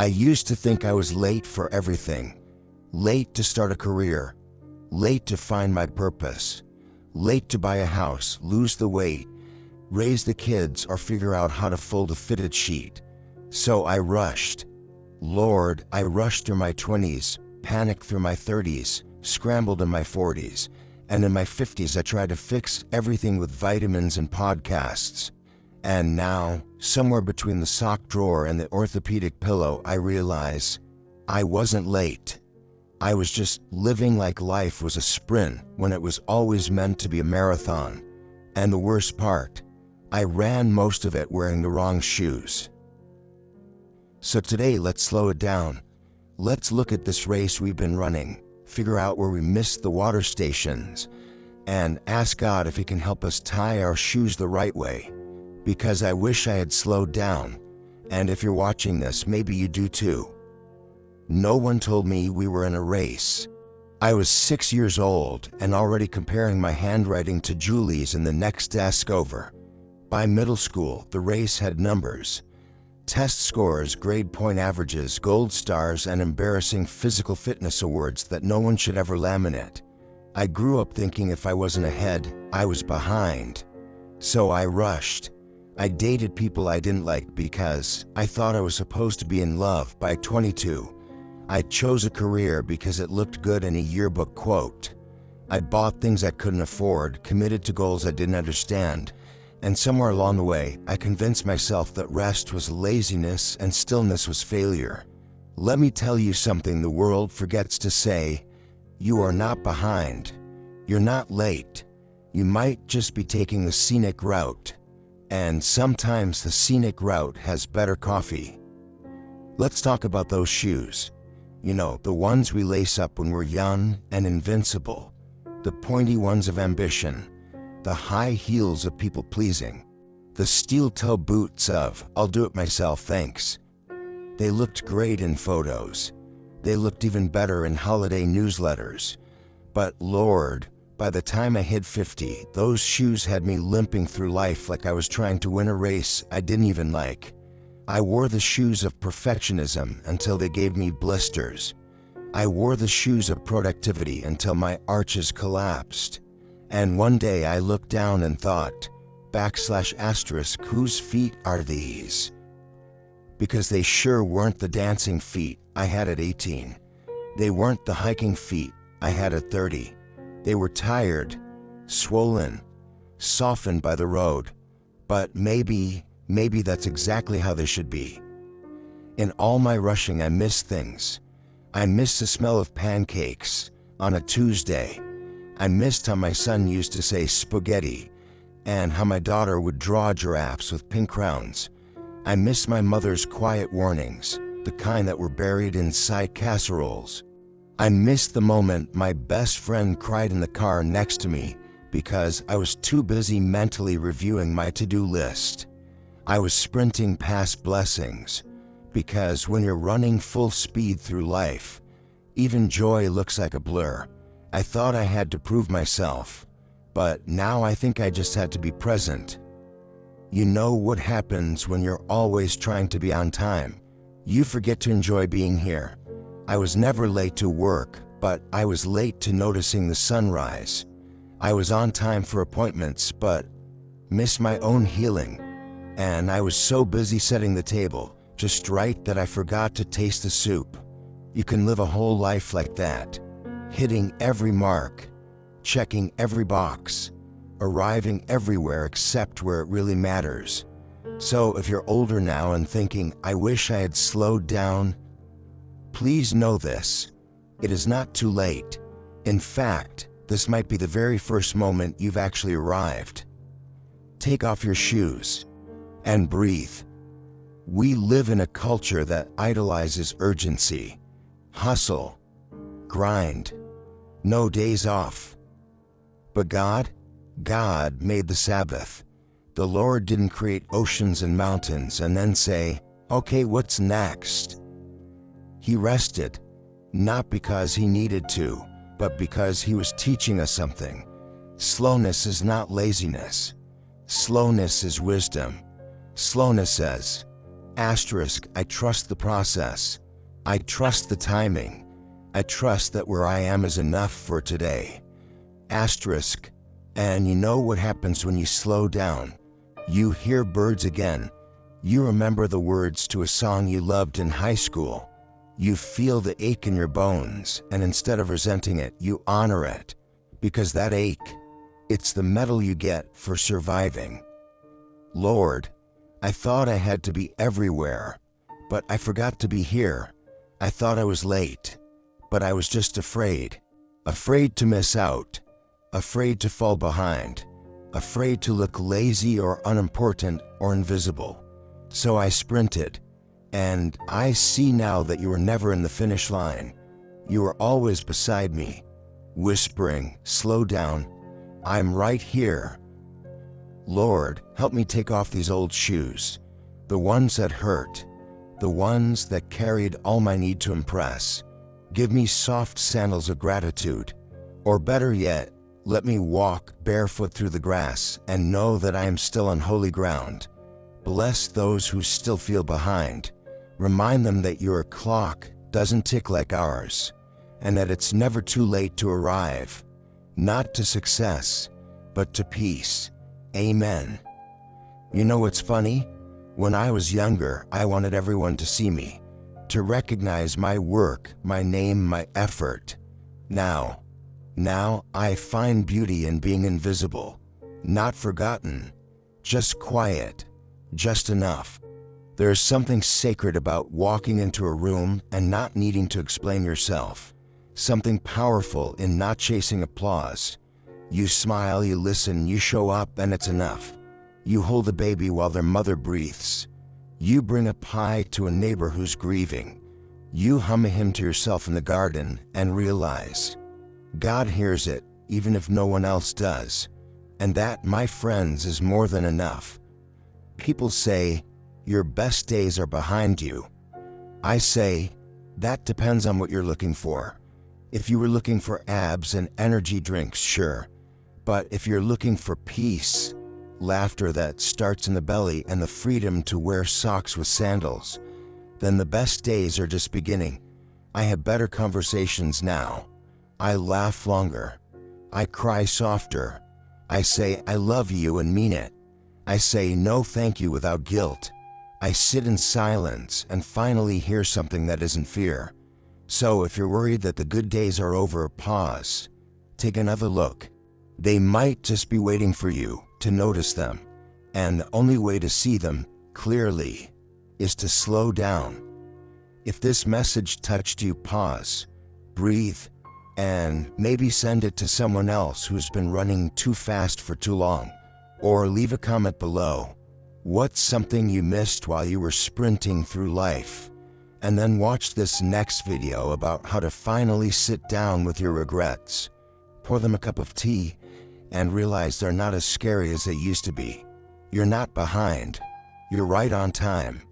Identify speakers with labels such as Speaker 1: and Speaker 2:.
Speaker 1: I used to think I was late for everything. Late to start a career. Late to find my purpose. Late to buy a house, lose the weight, raise the kids, or figure out how to fold a fitted sheet. So I rushed. Lord, I rushed through my 20s, panicked through my 30s, scrambled in my 40s, and in my 50s I tried to fix everything with vitamins and podcasts. And now, somewhere between the sock drawer and the orthopedic pillow, I realize I wasn't late. I was just living like life was a sprint when it was always meant to be a marathon. And the worst part, I ran most of it wearing the wrong shoes. So today, let's slow it down. Let's look at this race we've been running, figure out where we missed the water stations, and ask God if He can help us tie our shoes the right way. Because I wish I had slowed down, and if you're watching this, maybe you do too. No one told me we were in a race. I was 6 years old and already comparing my handwriting to Julie's in the next desk over. By middle school, the race had numbers. Test scores, grade point averages, gold stars, and embarrassing physical fitness awards that no one should ever laminate. I grew up thinking if I wasn't ahead, I was behind. So I rushed. I dated people I didn't like because I thought I was supposed to be in love by 22. I chose a career because it looked good in a yearbook quote. I bought things I couldn't afford, committed to goals I didn't understand, and somewhere along the way, I convinced myself that rest was laziness and stillness was failure. Let me tell you something the world forgets to say. You are not behind. You're not late. You might just be taking the scenic route. And sometimes the scenic route has better coffee. Let's talk about those shoes. You know, the ones we lace up when we're young and invincible. The pointy ones of ambition. The high heels of people-pleasing. The steel-toe boots of, I'll do it myself, thanks. They looked great in photos. They looked even better in holiday newsletters. But Lord, by the time I hit 50, those shoes had me limping through life like I was trying to win a race I didn't even like. I wore the shoes of perfectionism until they gave me blisters. I wore the shoes of productivity until my arches collapsed. And one day I looked down and thought, ***, whose feet are these? Because they sure weren't the dancing feet I had at 18. They weren't the hiking feet I had at 30. They were tired, swollen, softened by the road. But maybe that's exactly how they should be. In all my rushing, I missed things. I missed the smell of pancakes on a Tuesday. I missed how my son used to say spaghetti, and how my daughter would draw giraffes with pink crowns. I missed my mother's quiet warnings, the kind that were buried inside casseroles. I missed the moment my best friend cried in the car next to me because I was too busy mentally reviewing my to-do list. I was sprinting past blessings, because when you're running full speed through life, even joy looks like a blur. I thought I had to prove myself, but now I think I just had to be present. You know what happens when you're always trying to be on time? You forget to enjoy being here. I was never late to work, but I was late to noticing the sunrise. I was on time for appointments, but missed my own healing. And I was so busy setting the table, just right, that I forgot to taste the soup. You can live a whole life like that, hitting every mark, checking every box, arriving everywhere except where it really matters. So if you're older now and thinking, I wish I had slowed down, please know this: it is not too late. In fact, this might be the very first moment you've actually arrived. Take off your shoes and breathe. We live in a culture that idolizes urgency, hustle, grind, no days off. But God made the Sabbath. The Lord didn't create oceans and mountains and then say, okay, what's next? He rested, not because he needed to, but because he was teaching us something. Slowness is not laziness. Slowness is wisdom. Slowness says, Asterisk, I trust the process. I trust the timing. I trust that where I am is enough for today. Asterisk, and you know what happens when you slow down? You hear birds again. You remember the words to a song you loved in high school. You feel the ache in your bones, and instead of resenting it, you honor it. Because that ache, it's the medal you get for surviving. Lord, I thought I had to be everywhere, but I forgot to be here. I thought I was late, but I was just afraid. Afraid to miss out. Afraid to fall behind. Afraid to look lazy or unimportant or invisible. So I sprinted, and I see now that you were never in the finish line. You were always beside me, whispering, slow down, I'm right here. Lord, help me take off these old shoes, the ones that hurt, the ones that carried all my need to impress. Give me soft sandals of gratitude, or better yet, let me walk barefoot through the grass and know that I am still on holy ground. Bless those who still feel behind. Remind them that your clock doesn't tick like ours, and that it's never too late to arrive, not to success, but to peace. Amen. You know what's funny? When I was younger, I wanted everyone to see me, to recognize my work, my name, my effort. Now I find beauty in being invisible, not forgotten, just quiet, just enough. There's something sacred about walking into a room and not needing to explain yourself. Something powerful in not chasing applause. You smile, you listen, you show up, and it's enough. You hold a baby while their mother breathes. You bring a pie to a neighbor who's grieving. You hum a hymn to yourself in the garden and realize God hears it, even if no one else does. And that, my friends, is more than enough. People say, your best days are behind you. I say, that depends on what you're looking for. If you were looking for abs and energy drinks, sure. But if you're looking for peace, laughter that starts in the belly, and the freedom to wear socks with sandals, then the best days are just beginning. I have better conversations now. I laugh longer. I cry softer. I say I love you and mean it. I say no thank you without guilt. I sit in silence and finally hear something that isn't fear. So if you're worried that the good days are over, pause. Take another look. They might just be waiting for you to notice them. And the only way to see them clearly is to slow down. If this message touched you, pause, breathe, and maybe send it to someone else who's been running too fast for too long. Or leave a comment below. What's something you missed while you were sprinting through life? And then watch this next video about how to finally sit down with your regrets. Pour them a cup of tea and realize they're not as scary as they used to be. You're not behind. You're right on time.